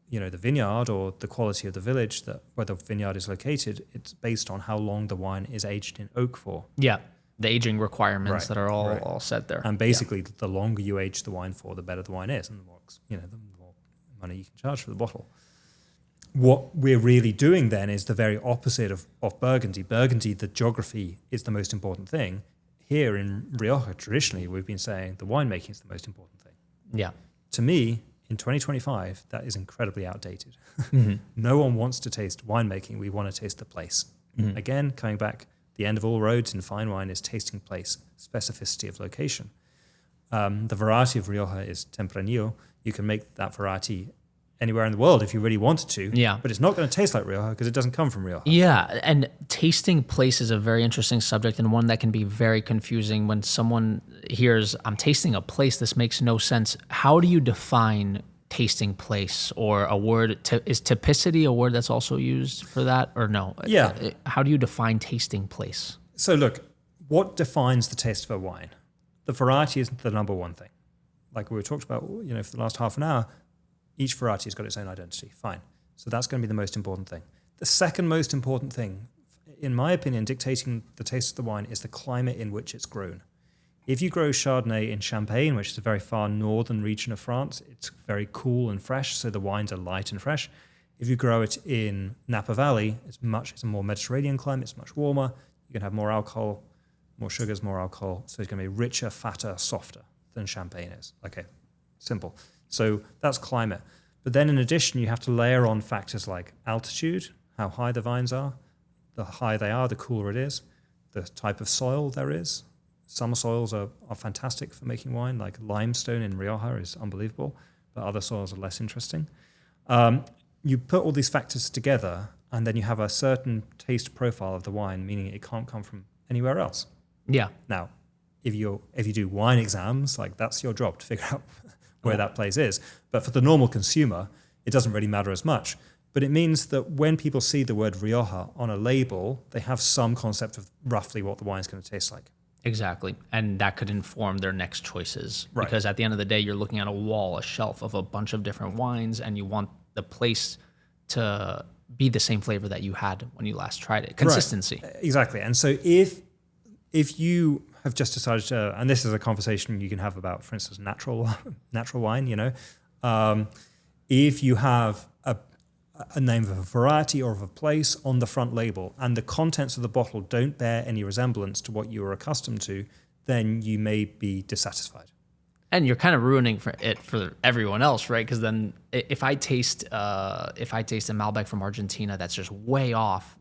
the vineyard or the quality of the village where the vineyard is located. It's based on how long the wine is aged in oak for. Yeah, the aging requirements that are all set there. And basically, the longer you age the wine for, the better the wine is, and the more money you can charge for the bottle. What we're really doing then is the very opposite of Burgundy. Burgundy, the geography is the most important thing. Here in Rioja, traditionally, we've been saying the winemaking is the most important thing. Yeah. To me, in 2025, that is incredibly outdated. Mm-hmm. No one wants to taste winemaking. We want to taste the place. Mm-hmm. Again, coming back, the end of all roads in fine wine is tasting place, specificity of location. The variety of Rioja is Tempranillo. You can make that variety anywhere in the world if you really wanted to. Yeah. But it's not going to taste like Rioja because it doesn't come from Rioja. Yeah, and tasting place is a very interesting subject and one that can be very confusing when someone hears, I'm tasting a place, this makes no sense. How do you define tasting place, or a word, is typicity a word that's also used for that, or no? Yeah. How do you define tasting place? So look, what defines the taste of a wine? The variety isn't the number one thing. Like we talked about, for the last half an hour, each variety has got its own identity. Fine. So that's going to be the most important thing. The second most important thing, in my opinion, dictating the taste of the wine is the climate in which it's grown. If you grow Chardonnay in Champagne, which is a very far northern region of France, it's very cool and fresh, so the wines are light and fresh. If you grow it in Napa Valley, it's a more Mediterranean climate, it's much warmer. You can have more alcohol, more sugars, more alcohol. So it's going to be richer, fatter, softer than Champagne is. Okay, simple. So that's climate. But then in addition, you have to layer on factors like altitude, how high the vines are. The higher they are, the cooler it is. The type of soil there is. Some soils are fantastic for making wine, like limestone in Rioja is unbelievable, but other soils are less interesting. You put all these factors together, and then you have a certain taste profile of the wine, meaning it can't come from anywhere else. Yeah. Now, if you do wine exams, like that's your job to figure out where that place is. But for the normal consumer, it doesn't really matter as much. But it means that when people see the word Rioja on a label, they have some concept of roughly what the wine's going to taste like. Exactly. And that could inform their next choices. Right. Because at the end of the day, you're looking at a shelf of a bunch of different wines, and you want the place to be the same flavor that you had when you last tried it. Consistency. Right. Exactly. And so if you have just decided to, and this is a conversation you can have about, for instance, natural wine, if you have a name of a variety or of a place on the front label and the contents of the bottle don't bear any resemblance to what you were accustomed to, then you may be dissatisfied. And you're kind of ruining it for everyone else, right? Because then if I taste a Malbec from Argentina that's just way off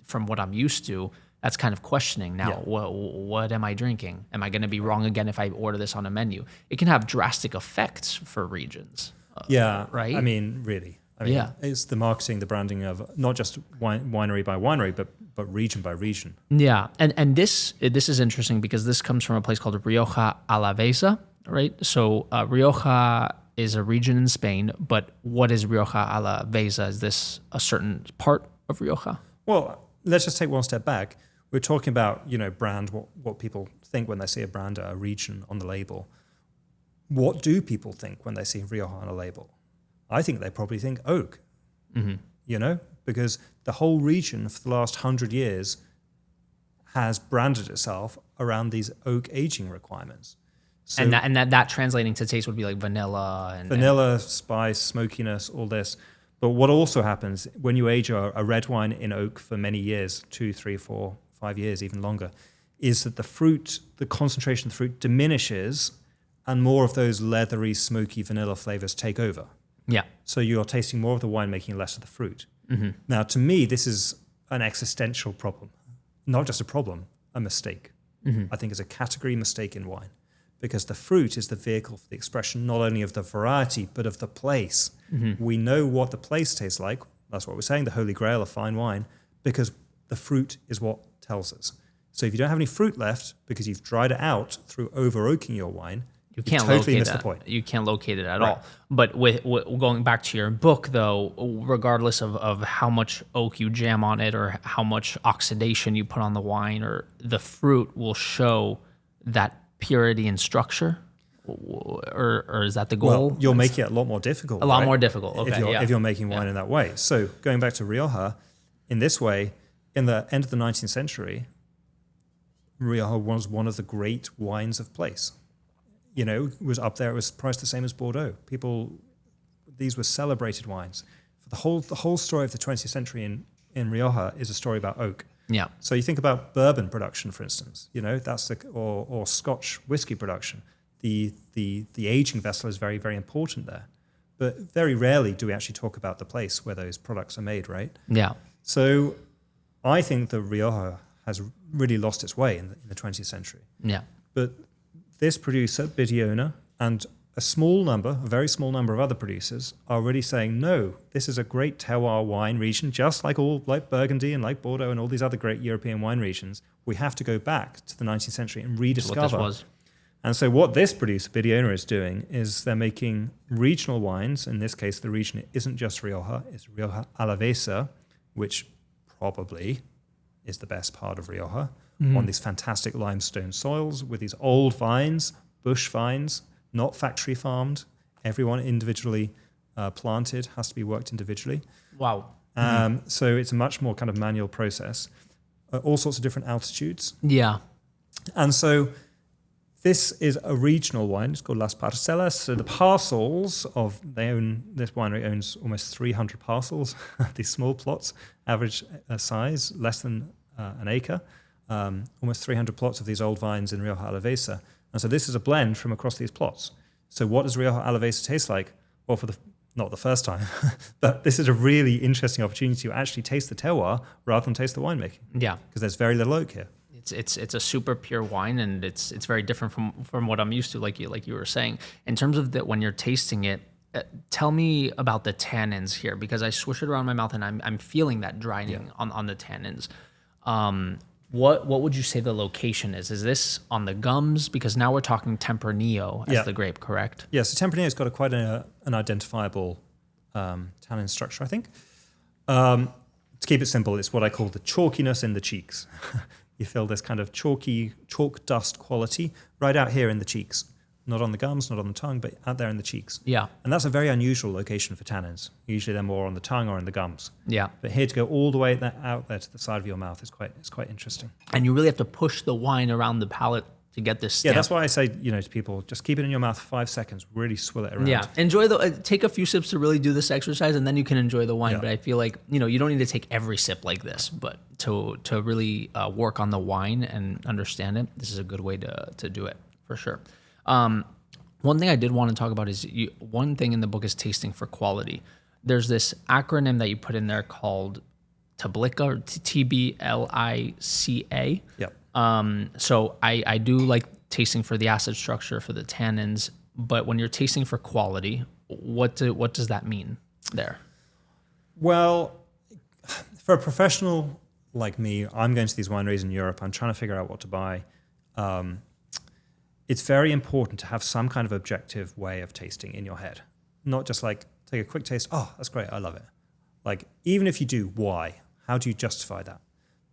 from what I'm used to, that's kind of questioning now. Yeah. What am I drinking? Am I going to be wrong again if I order this on a menu? It can have drastic effects for regions. Right? I mean, really. It's the marketing, the branding of not just winery by winery, but region by region. Yeah, and this is interesting because this comes from a place called Rioja Alavesa, right? So Rioja is a region in Spain, but what is Rioja Alavesa? Is this a certain part of Rioja? Well, let's just take one step back. We're talking about, brand, what people think when they see a brand, a region on the label. What do people think when they see Rioja on a label? I think they probably think oak, because the whole region for the last 100 years has branded itself around these oak aging requirements. So and that translating to taste would be like vanilla and vanilla, spice, smokiness, all this. But what also happens when you age a red wine in oak for many years, 2, 3, 4, 5 years, even longer, is that the fruit, the concentration of the fruit diminishes and more of those leathery, smoky vanilla flavors take over. yeah. So you're tasting more of the wine, making less of the fruit. Now, to me, this is an existential problem. Not just a problem, a mistake. I think it's a category mistake in wine, because the fruit is the vehicle for the expression not only of the variety, but of the place. We know what the place tastes like. That's what we're saying, the holy grail of fine wine, because the fruit is what tells us. So if you don't have any fruit left because you've dried it out through over-oaking your wine, You can't totally locate miss that. the point. You can't locate it at Right. all. But with going back to your book, though, regardless of how much oak you jam on it or how much oxidation you put on the wine, or the fruit will show that purity and structure, or is that the goal? Well, you'll make it a lot more difficult. A lot right? more difficult. Okay, if you're making wine in that way. So going back to Rioja, in this way, in the end of the 19th century, Rioja was one of the great wines of place. You know, it was up there. It was priced the same as Bordeaux. These were celebrated wines. For the whole story of the 20th century in Rioja is a story about oak. Yeah. So you think about bourbon production, for instance. You know, that's or Scotch whiskey production. The aging vessel is very, very important there. But very rarely do we actually talk about the place where those products are made, right? Yeah. So I think that Rioja has really lost its way in the 20th century. Yeah. But this producer, Bidiona, and a very small number of other producers are really saying, no, this is a great terroir wine region, just like Burgundy and like Bordeaux and all these other great European wine regions. We have to go back to the 19th century and rediscover What this was. And so what this producer, Bidiona, is doing is they're making regional wines. In this case, the region isn't just Rioja, it's Rioja Alavesa, which probably is the best part of Rioja, on these fantastic limestone soils with these old vines, bush vines, not factory farmed. Everyone individually planted, has to be worked individually. Wow. So it's a much more kind of manual process. All sorts of different altitudes. Yeah. And so this is a regional wine. It's called Las Parcelas. So the parcels this winery owns almost 300 parcels, these small plots, average size, less than an acre, almost 300 plots of these old vines in Rioja Alavesa. And so this is a blend from across these plots. So what does Rioja Alavesa taste like? Well, not the first time, but this is a really interesting opportunity to actually taste the terroir rather than taste the winemaking. Yeah. Because there's very little oak here. It's a super pure wine, and it's very different from what I'm used to, like you were saying. In terms of when you're tasting it, tell me about the tannins here, because I swish it around my mouth and I'm feeling that drying on the tannins. What would you say the location is? Is this on the gums? Because now we're talking Tempranillo as the grape, correct? Yeah, so Tempranillo's got quite an identifiable tannin structure, I think. To keep it simple, it's what I call the chalkiness in the cheeks. You feel this kind of chalk dust quality right out here in the cheeks. Not on the gums, not on the tongue, but out there in the cheeks. Yeah. And that's a very unusual location for tannins. Usually they're more on the tongue or in the gums. Yeah. But here to go all the way out there to the side of your mouth is quite interesting. And you really have to push the wine around the palate to get this stamp. Yeah, that's why I say, to people, just keep it in your mouth for 5 seconds, really swill it around. Yeah, enjoy take a few sips to really do this exercise, and then you can enjoy the wine. Yeah. But I feel like, you don't need to take every sip like this, but to really work on the wine and understand it, this is a good way to do it, for sure. One thing I did want to talk about is one thing in the book is tasting for quality. There's this acronym that you put in there called TBLICA, or TBLICA. Yep. So I do like tasting for the acid structure, for the tannins, but when you're tasting for quality, what does that mean there? Well, for a professional like me, I'm going to these wineries in Europe. I'm trying to figure out what to buy. It's very important to have some kind of objective way of tasting in your head. Not just like take a quick taste. Oh, that's great. I love it. Like, even if you do, why? How do you justify that?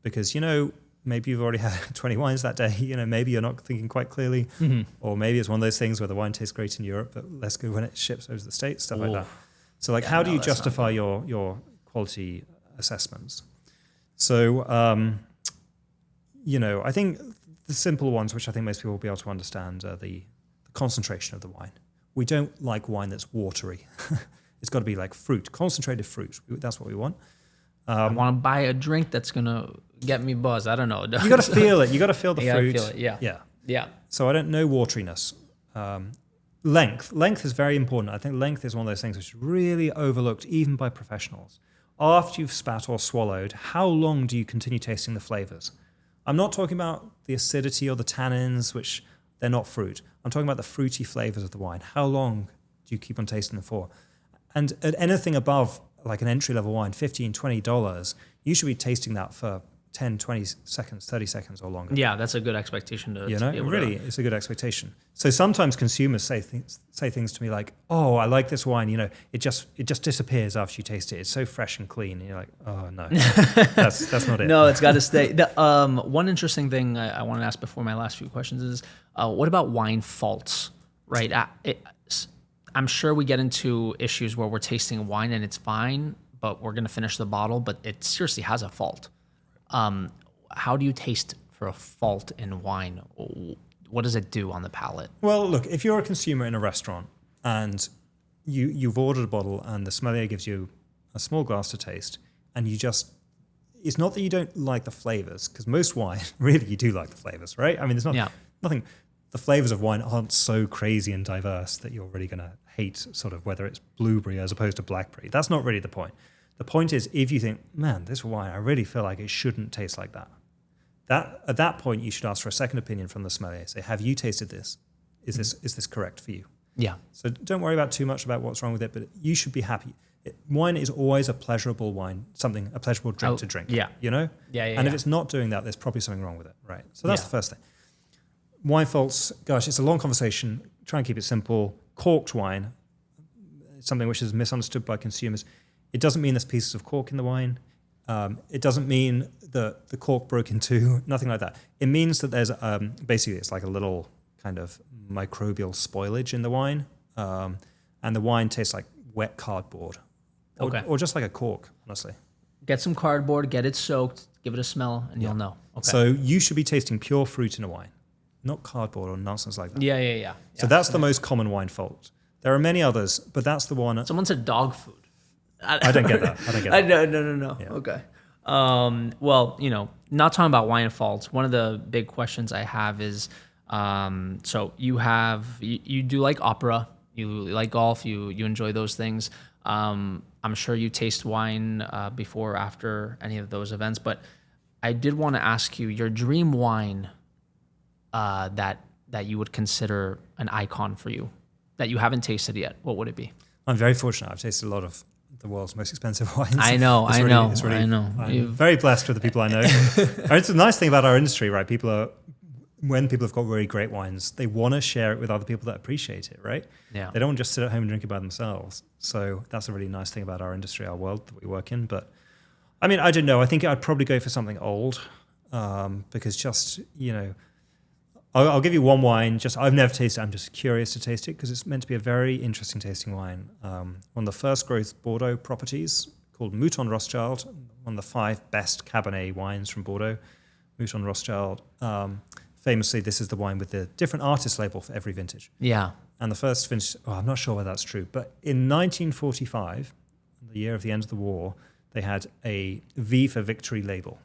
Because, maybe you've already had 20 wines that day. Maybe you're not thinking quite clearly. Mm-hmm. Or maybe it's one of those things where the wine tastes great in Europe, but less good when it ships over to the States, stuff like that. So how do you justify your quality assessments? So, I think the simple ones, which I think most people will be able to understand, are the concentration of the wine. We don't like wine that's watery. It's got to be like fruit, concentrated fruit. That's what we want. I want to buy a drink that's going to get me buzzed. I don't know. You got to feel it. You got to feel the fruit. Feel it. Yeah. Yeah. So I don't know wateriness. Length is very important. I think length is one of those things which is really overlooked even by professionals. After you've spat or swallowed, how long do you continue tasting the flavors? I'm not talking about the acidity or the tannins, which they're not fruit. I'm talking about the fruity flavors of the wine. How long do you keep on tasting them for? And at anything above like an entry-level wine, $15, $20, you should be tasting that for 10, 20 seconds, 30 seconds or longer. Yeah, that's a good expectation to be able really, it's a good expectation. So sometimes consumers say things to me like, "Oh, I like this wine. It just disappears after you taste it. It's so fresh and clean." And you're like, "Oh no, that's not it." No, it's got to stay. One interesting thing I want to ask before my last few questions is, what about wine faults? Right, I'm sure we get into issues where we're tasting wine and it's fine, but we're going to finish the bottle, but it seriously has a fault. How do you taste for a fault in wine? What does it do on the palate? Well, look, if you're a consumer in a restaurant and you've ordered a bottle and the sommelier gives you a small glass to taste, and it's not that you don't like the flavors, because most wine, really, you do like the flavors, right? I mean, there's nothing. The flavors of wine aren't so crazy and diverse that you're really going to hate sort of whether it's blueberry as opposed to blackberry. That's not really the point. The point is, if you think, man, this wine, I really feel like it shouldn't taste like that. At that point, you should ask for a second opinion from the sommelier. Say, have you tasted this? Is this correct for you? Yeah. So don't worry about too much about what's wrong with it, but you should be happy. Wine is always a pleasurable wine, a pleasurable drink to drink. Yeah. Yeah. And if it's not doing that, there's probably something wrong with it, right? So that's the first thing. Wine faults, gosh, it's a long conversation. Try and keep it simple. Corked wine, something which is misunderstood by consumers. It doesn't mean there's pieces of cork in the wine. It doesn't mean that the cork broke in two, nothing like that. It means that there's basically it's like a little kind of microbial spoilage in the wine. And the wine tastes like wet cardboard. Or just like a cork, honestly. Get some cardboard, get it soaked, give it a smell, and you'll know. Okay. So you should be tasting pure fruit in a wine, not cardboard or nonsense like that. Yeah. So that's the most common wine fault. There are many others, but that's the one. Someone said dog food. I don't get that. No. Yeah. Okay. Well, not talking about wine faults. One of the big questions I have is, so you do like opera, you like golf, you enjoy those things. I'm sure you taste wine before or after any of those events, but I did want to ask you your dream wine that you would consider an icon for you that you haven't tasted yet. What would it be? I'm very fortunate. I've tasted a lot of the world's most expensive wines. I know. I'm very blessed with the people I know. It's a nice thing about our industry, right? When people have got really great wines, they want to share it with other people that appreciate it, right? Yeah. They don't want to just sit at home and drink it by themselves. So that's a really nice thing about our industry, our world that we work in. But I mean, I don't know. I think I'd probably go for something old because I'll give you one wine. I've never tasted it. I'm just curious to taste it because it's meant to be a very interesting tasting wine. One of the first growth Bordeaux properties called Mouton Rothschild, one of the 5 best Cabernet wines from Bordeaux. Mouton Rothschild. Famously, this is the wine with the different artist label for every vintage. Yeah. And the first vintage, I'm not sure whether that's true, but in 1945, the year of the end of the war, they had a V for Victory label.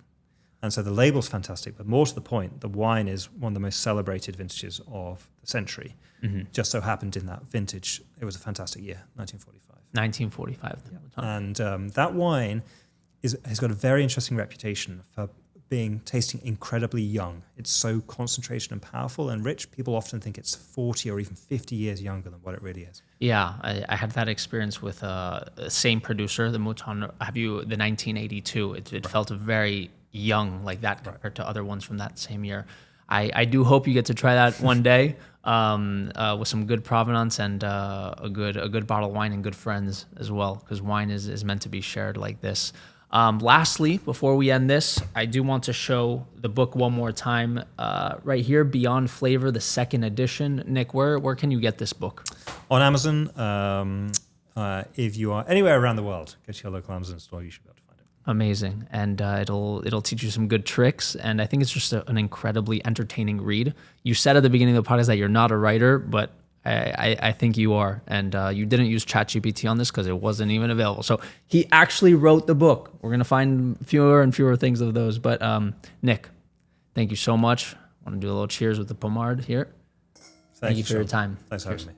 And so the label's fantastic, but more to the point, the wine is one of the most celebrated vintages of the century. Mm-hmm. Just so happened in that vintage, it was a fantastic year, 1945. 1945. Yeah. And that wine has got a very interesting reputation for tasting incredibly young. It's so concentrated and powerful and rich. People often think it's 40 or even 50 years younger than what it really is. Yeah, I had that experience with the same producer, the Mouton. The 1982? It felt very young like that compared to other ones from that same year. I do hope you get to try that one day with some good provenance and a good bottle of wine and good friends as well, because wine is meant to be shared like this. Lastly, before we end this, I do want to show the book one more time right here, Beyond Flavour, the 2nd edition. Nick, where can you get this book? On Amazon. If you are anywhere around the world, go to your local Amazon store, you should be able to find it. Amazing. And it'll teach you some good tricks. And I think it's just an incredibly entertaining read. You said at the beginning of the podcast that you're not a writer, but I think you are. And you didn't use ChatGPT on this because it wasn't even available. So he actually wrote the book. We're going to find fewer and fewer things of those. But Nick, thank you so much. I want to do a little cheers with the pomard here. Thank you for your time. Thanks for having me.